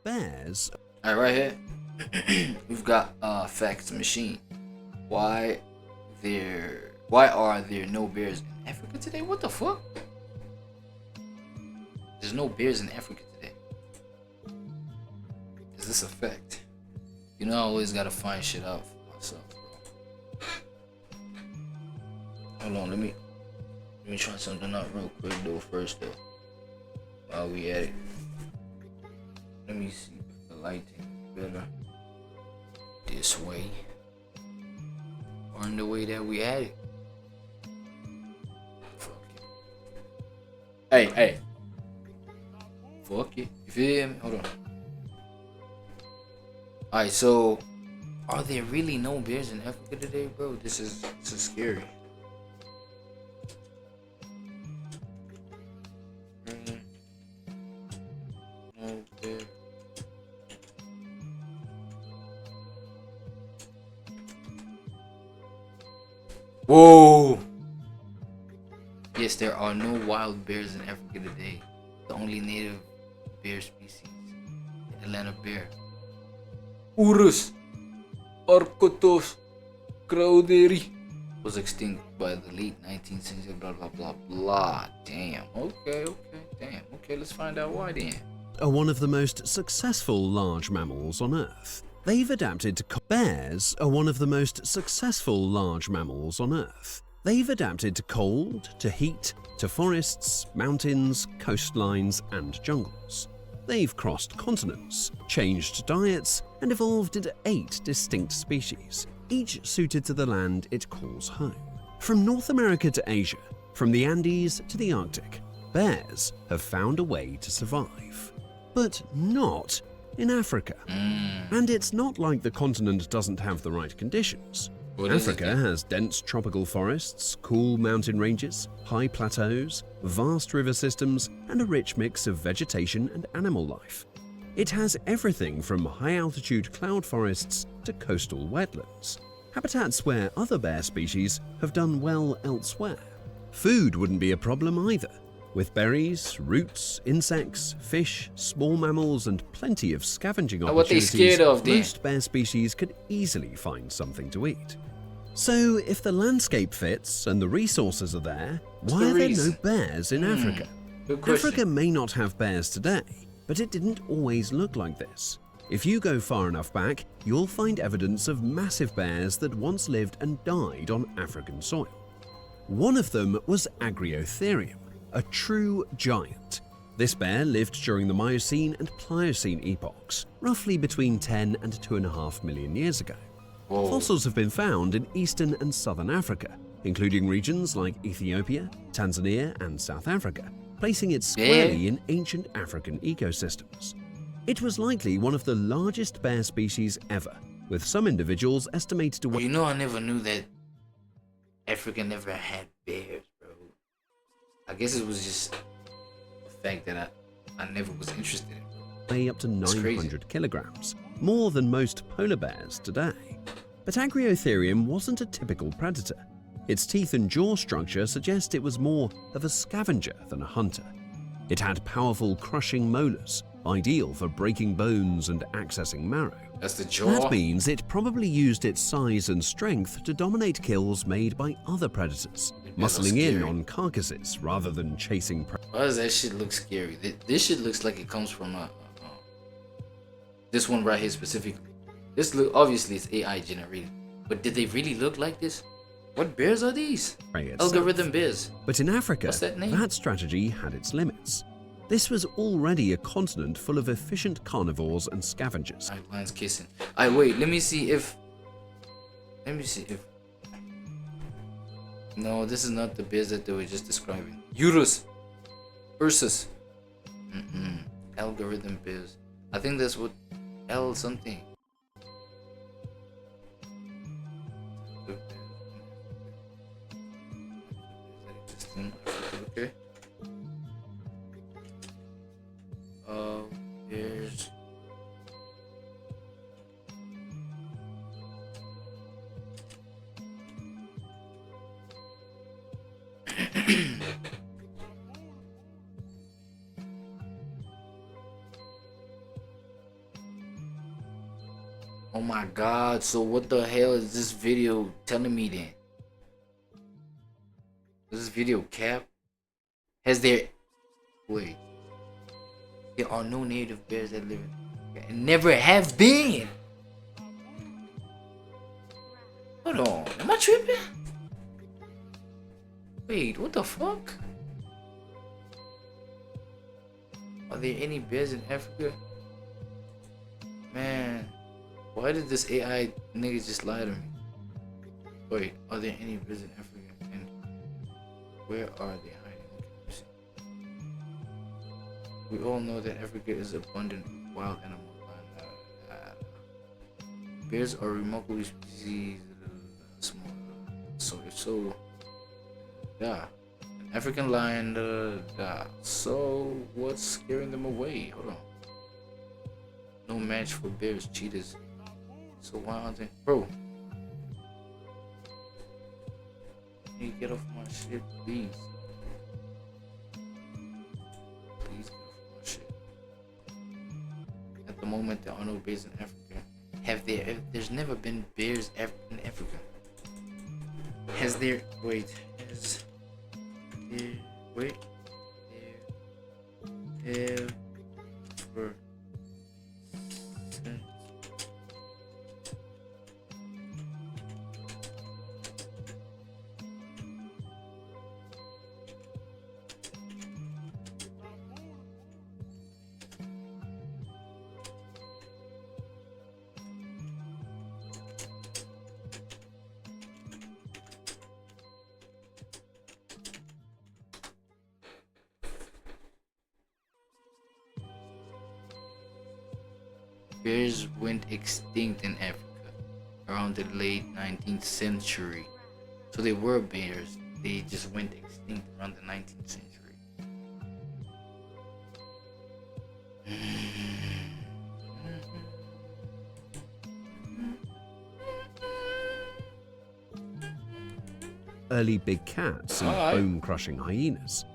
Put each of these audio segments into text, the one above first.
bears. All right, right here we've got facts machine. Why are there no bears in Africa today? What the fuck? There's no bears in Africa today. Is this a fact? You know I always gotta find shit out for myself, bro. Hold on, let me try something out real quick though first though. While we at it. Let me see if the lighting is better this way. Or in the way that we had it. Fuck it. Hey. Fuck it. You feel me? Hold on. Alright, so are there really no bears in Africa today, bro? This is scary. No bear. Whoa! Yes, there are no wild bears in Africa today. The only native bear species, the Atlanta bear, Urus arctos crowderi, was extinct by the late 19th century. Blah blah blah blah. Damn. Okay. Damn. Okay, let's find out why then. Are one of the most successful large mammals on Earth. They've adapted to bears are one of the most successful large mammals on Earth. They've adapted to cold, to heat, to forests, mountains, coastlines, and jungles. They've crossed continents, changed diets, and evolved into 8 distinct species, each suited to the land it calls home. From North America to Asia, from the Andes to the Arctic, bears have found a way to survive. But not in Africa. And it's not like the continent doesn't have the right conditions. Africa has dense tropical forests, cool mountain ranges, high plateaus, vast river systems, and a rich mix of vegetation and animal life. It has everything from high-altitude cloud forests to coastal wetlands, habitats where other bear species have done well elsewhere. Food wouldn't be a problem either. With berries, roots, insects, fish, small mammals, and plenty of scavenging opportunities, most bear species could easily find something to eat. So, if the landscape fits and the resources are there, why are there no bears in Africa? Africa may not have bears today, but it didn't always look like this. If you go far enough back, you'll find evidence of massive bears that once lived and died on African soil. One of them was Agriotherium, a true giant. This bear lived during the Miocene and Pliocene epochs, roughly between 10 and 2.5 million years ago. Whoa. Fossils have been found in eastern and southern Africa, including regions like Ethiopia, Tanzania, and South Africa, placing it squarely in ancient African ecosystems. It was likely one of the largest bear species ever, with some individuals estimated to weigh— You know, I never knew that Africa never had bears, bro. I guess it was just the fact that I never was interested in it. Weigh up to 900 kilograms, more than most polar bears today. But Agriotherium wasn't a typical predator. Its teeth and jaw structure suggest it was more of a scavenger than a hunter. It had powerful crushing molars, ideal for breaking bones and accessing marrow. That's the jaw. That means it probably used its size and strength to dominate kills made by other predators, muscling in on carcasses rather than chasing prey. Why does that shit look scary? This shit looks like it comes from this one right here specifically. This look, obviously it's AI generated, but did they really look like this? What bears are these? Algorithm bears. But in Africa, what's that name? That strategy had its limits. This was already a continent full of efficient carnivores and scavengers. Alright, lions kissing. Alright, wait, let me see if... No, this is not the bears that they were just describing. Urus. Ursus. Algorithm bears. I think that's what... L something. Okay. Here's Oh my god, so what the hell is this video telling me then? Is this video cap? Has there... Wait. There are no native bears that live in Africa and never have been. Hold on, am I tripping? Wait, what the fuck? Are there any bears in Africa? Man, why did this AI nigga just lie to me? Wait, are there any bears in Africa? And where are they hiding? We all know that Africa is abundant with wild animals. Bears are remarkably species small. So if so, yeah. An African lion, so what's scaring them away? Hold on. No match for bears, cheetahs. So why aren't they? Bro. Can you get off my shit, please? Please get off my shit. At the moment, there are no bears in Africa. There's never been bears in Africa. Has there? Wait. Has there? Wait. There. Ever. Bears went extinct in Africa around the late 19th century. So they were bears, they just went extinct around the 19th century. Early big cats and bone-crushing hyenas.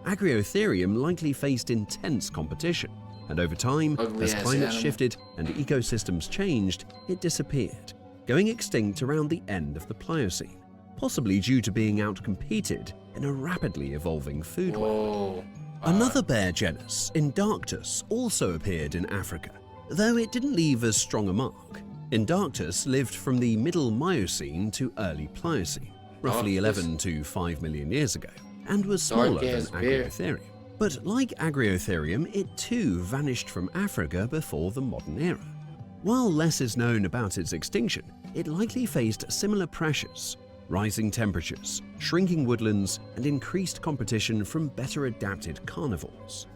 Agriotherium likely faced intense competition, and over time, as climate shifted and ecosystems changed, it disappeared, going extinct around the end of the Pliocene, possibly due to being outcompeted in a rapidly evolving food web. Another bear genus, Indarctus, also appeared in Africa, though it didn't leave as strong a mark. Indarctus lived from the middle Miocene to early Pliocene, roughly 11 to 5 million years ago, and was smaller than Agriotherium. But like Agriotherium, it too vanished from Africa before the modern era. While less is known about its extinction, it likely faced similar pressures: rising temperatures, shrinking woodlands, and increased competition from better adapted carnivores.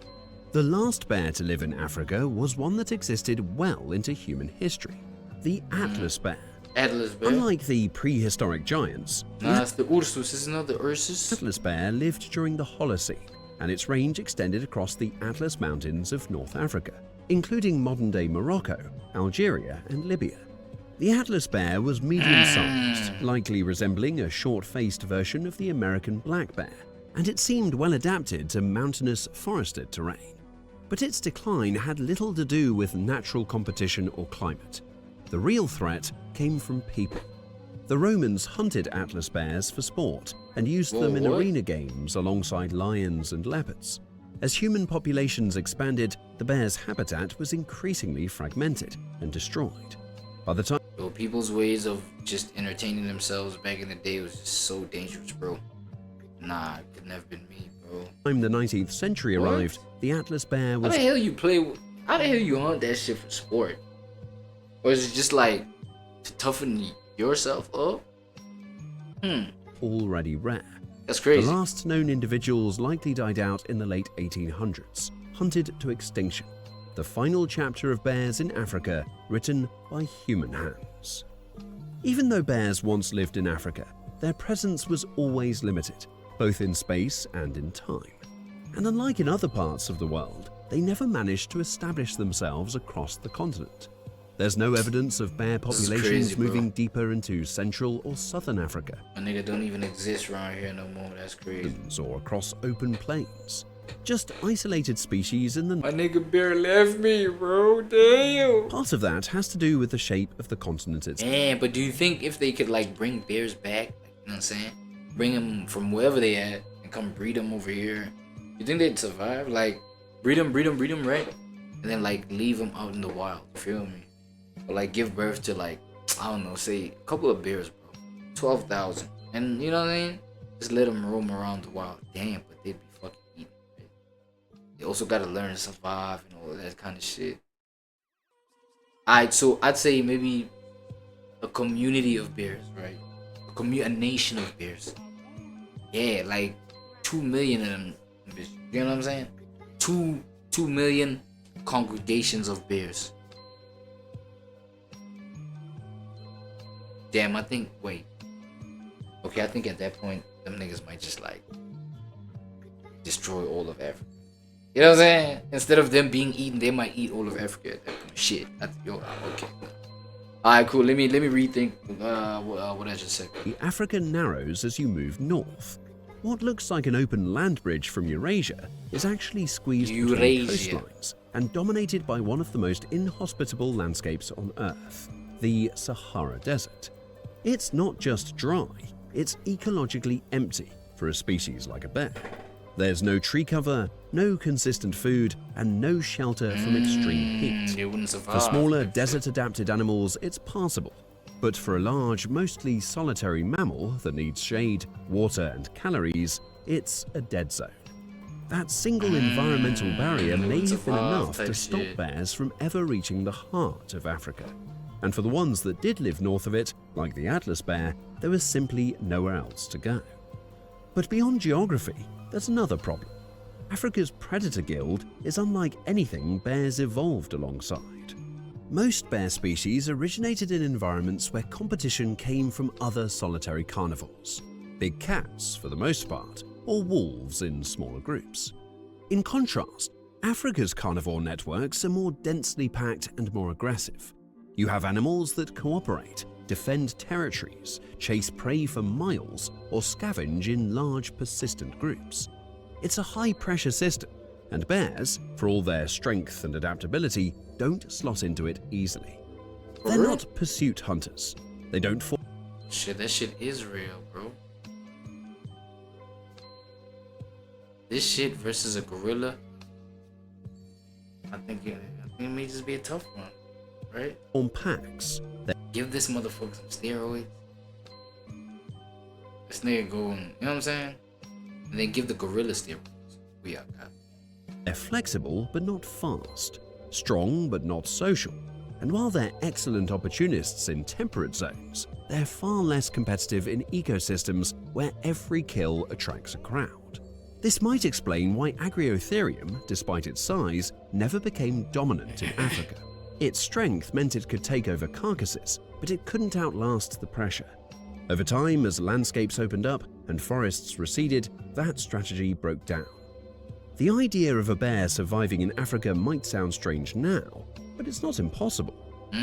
The last bear to live in Africa was one that existed well into human history: the Atlas bear. Atlas bear? Unlike the prehistoric giants, it's the Ursus, isn't it? The Ursus? Atlas bear lived during the Holocene, and its range extended across the Atlas Mountains of North Africa, including modern-day Morocco, Algeria, and Libya. The Atlas bear was medium-sized, likely resembling a short-faced version of the American black bear, and it seemed well adapted to mountainous, forested terrain. But its decline had little to do with natural competition or climate. The real threat came from people. The Romans hunted Atlas bears for sport and used them in arena games alongside lions and leopards. As human populations expanded, the bear's habitat was increasingly fragmented and destroyed. By the time people's ways of just entertaining themselves back in the day was just so dangerous, bro. Nah, it could never been me, bro. By the 19th century arrived, the Atlas bear was... How the hell you hunt that shit for sport? Or is it just like to toughen yourself up? already rare. That's crazy. The last known individuals likely died out in the late 1800s, hunted to extinction. The final chapter of bears in Africa written by human hands. Even though bears once lived in Africa, their presence was always limited, both in space and in time. And unlike in other parts of the world, they never managed to establish themselves across the continent. There's no evidence of bear populations moving deeper into Central or Southern Africa. A nigga don't even exist around here no more, that's crazy. Or across open plains. just isolated species in the... My nigga bear left me, bro. Damn. Part of that has to do with the shape of the continent itself. Yeah, but do you think if they could like bring bears back, like, you know what I'm saying? Bring them from wherever they at and come breed them over here, you think they'd survive? Like, breed them, right? And then like leave them out in the wild, you feel me? Or like give birth to like, I don't know, say a couple of bears, bro. 12,000. And you know what I mean? Just let them roam around the wild. Damn, but they'd be fucking eating, right? They also gotta learn to survive and all that kind of shit. Alright, so I'd say maybe a community of bears, right? A nation of bears. Yeah, like 2 million of them. You know what I'm saying? 2 million congregations of bears. Damn, I think, wait. Okay, I think at that point, them niggas might just like destroy all of Africa. You know what I'm saying? Instead of them being eaten, they might eat all of Africa at that point. Shit. Okay. Alright, cool. Let me rethink what I just said. Africa narrows as you move north. What looks like an open land bridge from Eurasia is actually squeezed between coastlines and dominated by one of the most inhospitable landscapes on Earth, the Sahara Desert. It's not just dry, it's ecologically empty for a species like a bear. There's no tree cover, no consistent food, and no shelter from extreme heat. They wouldn't survive. For smaller desert-adapted animals, it's passable. But for a large, mostly solitary mammal that needs shade, water, and calories, it's a dead zone. That single environmental barrier may have been enough to stop bears from ever reaching the heart of Africa. And for the ones that did live north of it, like the Atlas bear, there was simply nowhere else to go. But beyond geography, there's another problem. Africa's predator guild is unlike anything bears evolved alongside. Most bear species originated in environments where competition came from other solitary carnivores, big cats for the most part, or wolves in smaller groups. In contrast, Africa's carnivore networks are more densely packed and more aggressive. You have animals that cooperate, defend territories, chase prey for miles, or scavenge in large, persistent groups. It's a high-pressure system, and bears, for all their strength and adaptability, don't slot into it easily. They're not pursuit hunters. They don't fall. Shit, that shit is real, bro. This shit versus a gorilla, I think it may just be a tough one, right? On packs. Give this motherfucker some steroids. This nigga going, you know what I'm saying? And then give the gorilla steroids. We are got. They're flexible but not fast, strong but not social, and while they're excellent opportunists in temperate zones, they're far less competitive in ecosystems where every kill attracts a crowd. This might explain why Agriotherium, despite its size, never became dominant in Africa. Its strength meant it could take over carcasses, but it couldn't outlast the pressure. Over time, as landscapes opened up and forests receded, that strategy broke down. The idea of a bear surviving in Africa might sound strange now, but it's not impossible.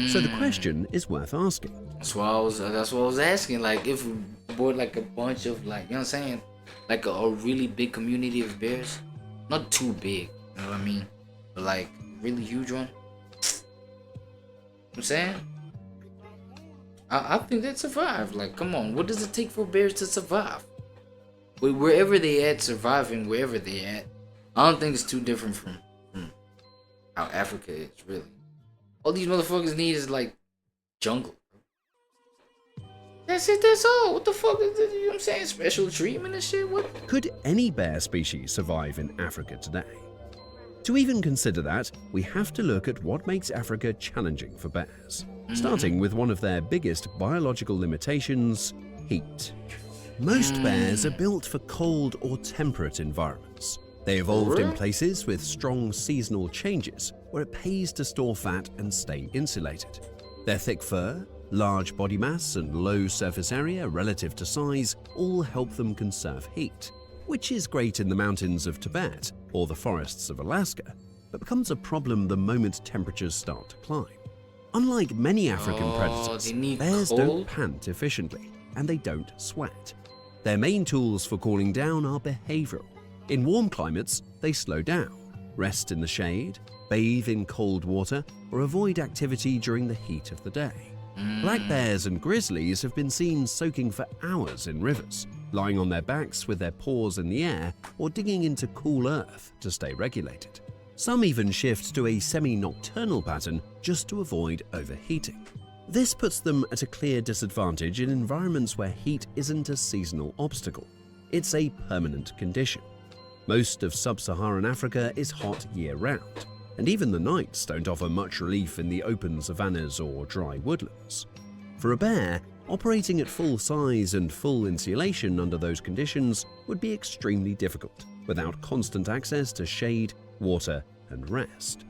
So the question is worth asking. That's what I was asking. Like, if we bought like a bunch of, like, you know what I'm saying, like a really big community of bears, not too big, you know what I mean, but like really huge one. I'm saying, I think they'd survive. Like, come on, what does it take for bears to survive? Wherever they at, surviving wherever they at, I don't think it's too different from how Africa is, really. All these motherfuckers need is like jungle. That's it, that's all. What the fuck is this? You know what I'm saying? Special treatment and shit? What? Could any bear species survive in Africa today? To even consider that, we have to look at what makes Africa challenging for bears, starting with one of their biggest biological limitations, heat. Most bears are built for cold or temperate environments. They evolved in places with strong seasonal changes where it pays to store fat and stay insulated. Their thick fur, large body mass, and low surface area relative to size all help them conserve heat, which is great in the mountains of Tibet or the forests of Alaska, but becomes a problem the moment temperatures start to climb. Unlike many African predators, bears don't pant efficiently, and they don't sweat. Their main tools for cooling down are behavioral. In warm climates, they slow down, rest in the shade, bathe in cold water, or avoid activity during the heat of the day. Black bears and grizzlies have been seen soaking for hours in rivers, lying on their backs with their paws in the air or digging into cool earth to stay regulated. Some even shift to a semi-nocturnal pattern just to avoid overheating. This puts them at a clear disadvantage in environments where heat isn't a seasonal obstacle. It's a permanent condition. Most of sub-Saharan Africa is hot year-round, and even the nights don't offer much relief in the open savannas or dry woodlands. For a bear, operating at full size and full insulation under those conditions would be extremely difficult without constant access to shade, water, and rest.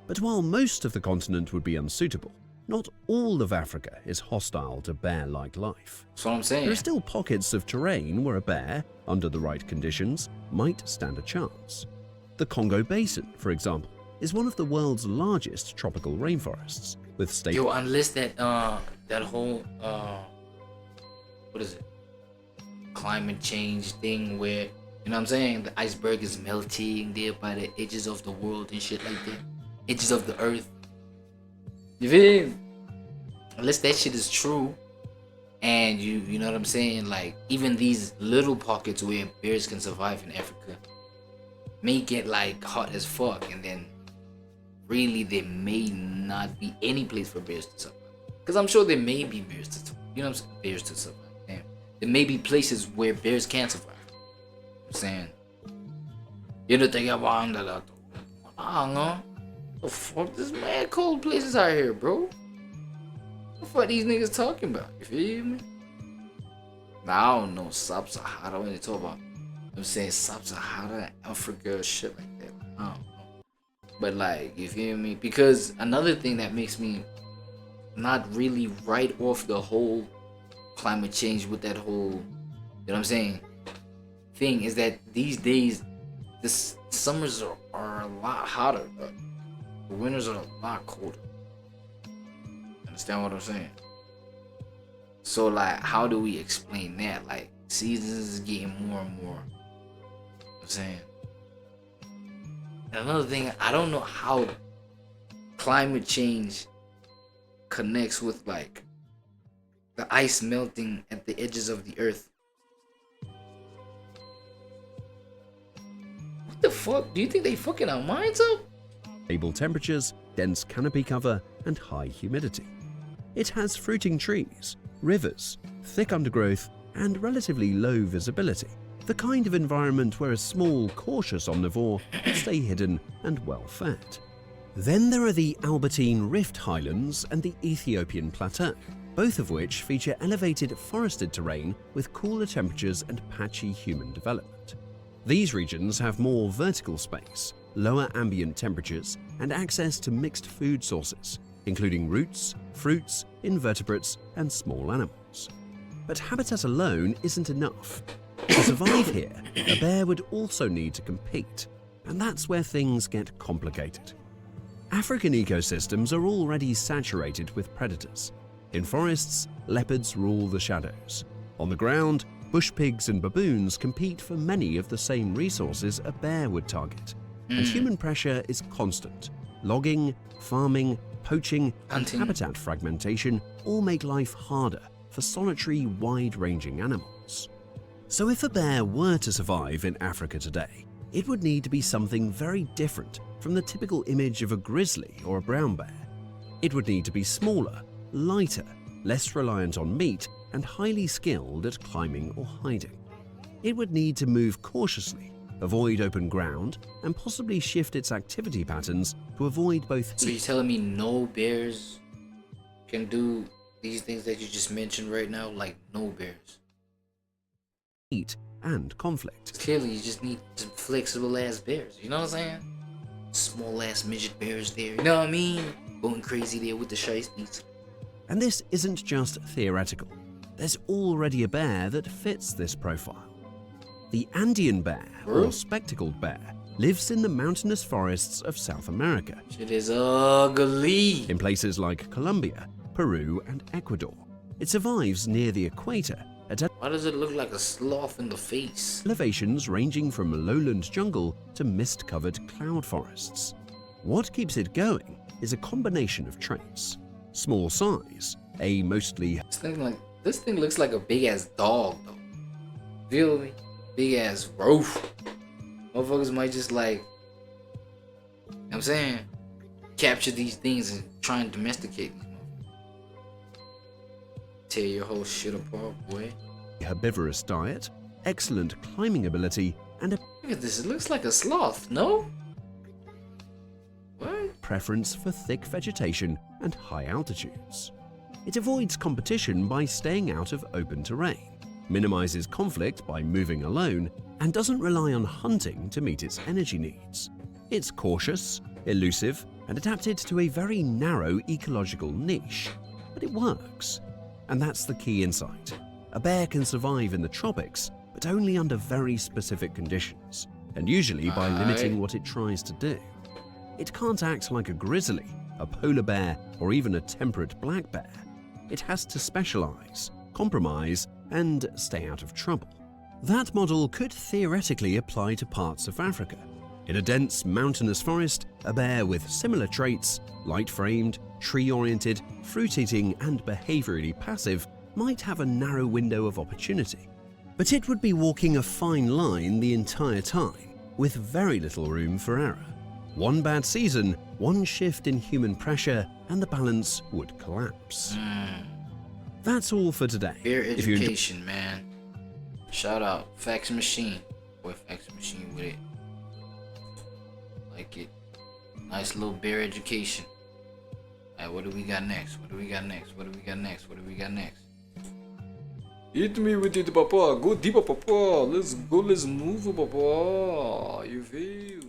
But while most of the continent would be unsuitable, not all of Africa is hostile to bear-like life. That's what I'm saying. There are still pockets of terrain where a bear, under the right conditions, might stand a chance. The Congo Basin, for example, is one of the world's largest tropical rainforests, with stable... Yo, unless that whole, what is it? Climate change thing where, you know what I'm saying? The iceberg is melting there by the edges of the world and shit like that. Edges of the earth. You feel me? Unless that shit is true, and you know what I'm saying? Like, even these little pockets where bears can survive in Africa may get like hot as fuck, and then really there may not be any place for bears to survive. Because I'm sure there may be bears to survive. You know what I'm saying? Bears to survive. Damn. There may be places where bears can't survive. I'm saying. You know, think about that. I don't know. The fuck, this mad cold places out here, bro. What the fuck these niggas talking about? You feel me? Now I don't know sub-Sahara when they talk about. I'm saying sub-Sahara, Africa, shit like that. I don't know. But like, you feel me? Because another thing that makes me not really write off the whole climate change with that whole, you know what I'm saying, thing is that these days, the summers are a lot hotter, bro. The winters are a lot colder. Understand what I'm saying? So like, how do we explain that? Like, seasons is getting more and more. You know what I'm saying? And another thing, I don't know how climate change connects with like the ice melting at the edges of the earth. What the fuck? Do you think they fucking our minds up? Stable temperatures, dense canopy cover, and high humidity. It has fruiting trees, rivers, thick undergrowth, and relatively low visibility. The kind of environment where a small, cautious omnivore can stay hidden and well-fed. Then there are the Albertine Rift Highlands and the Ethiopian Plateau, both of which feature elevated forested terrain with cooler temperatures and patchy human development. These regions have more vertical space, lower ambient temperatures, and access to mixed food sources, including roots, fruits, invertebrates, and small animals. But habitat alone isn't enough. To survive here, a bear would also need to compete, and that's where things get complicated. African ecosystems are already saturated with predators. In forests, leopards rule the shadows. On the ground, bush pigs and baboons compete for many of the same resources a bear would target. And human pressure is constant. Logging, farming, poaching, and habitat fragmentation all make life harder for solitary, wide-ranging animals. So if a bear were to survive in Africa today, it would need to be something very different from the typical image of a grizzly or a brown bear. It would need to be smaller, lighter, less reliant on meat, and highly skilled at climbing or hiding. It would need to move cautiously, avoid open ground, and possibly shift its activity patterns to avoid both. So you're telling me no bears can do these things that you just mentioned right now? Like, no bears? Heat and conflict. Clearly, you just need some flexible ass bears. You know what I'm saying? Small ass midget bears there. You know what I mean? Going crazy there with the shiesties. And this isn't just theoretical. There's already a bear that fits this profile. The Andean bear, or spectacled bear, lives in the mountainous forests of South America. Shit is ugly. In places like Colombia, Peru, and Ecuador. It survives near the equator at Why does it look like a sloth in the face? elevations ranging from lowland jungle to mist-covered cloud forests. What keeps it going is a combination of traits. Small size, a mostly This thing looks like a big ass dog though. Feel me? Big ass roof. Motherfuckers might just like, you know what I'm saying, capture these things and try and domesticate these motherfuckers. Tear your whole shit apart, boy. herbivorous diet, excellent climbing ability, and a Look at this, it looks like a sloth, no? What? preference for thick vegetation and high altitudes. It avoids competition by staying out of open terrain, minimizes conflict by moving alone, and doesn't rely on hunting to meet its energy needs. It's cautious, elusive, and adapted to a very narrow ecological niche, but it works. And that's the key insight. A bear can survive in the tropics, but only under very specific conditions, and usually by limiting what it tries to do. It can't act like a grizzly, a polar bear, or even a temperate black bear. It has to specialize, compromise, and stay out of trouble. That model could theoretically apply to parts of Africa. In a dense mountainous forest, a bear with similar traits, light-framed, tree-oriented, fruit-eating, and behaviorally passive, might have a narrow window of opportunity. But it would be walking a fine line the entire time, with very little room for error. One bad season, one shift in human pressure, and the balance would collapse. That's all for today. Bear education, man. Shout out Fax Machine. Boy, Fax Machine with it. Like it. Nice little bear education. Alright, what do we got next? What do we got next? What do we got next? What do we got next? Hit me with it, papa. Go deeper, papa. Let's go, let's move, papa. You feel?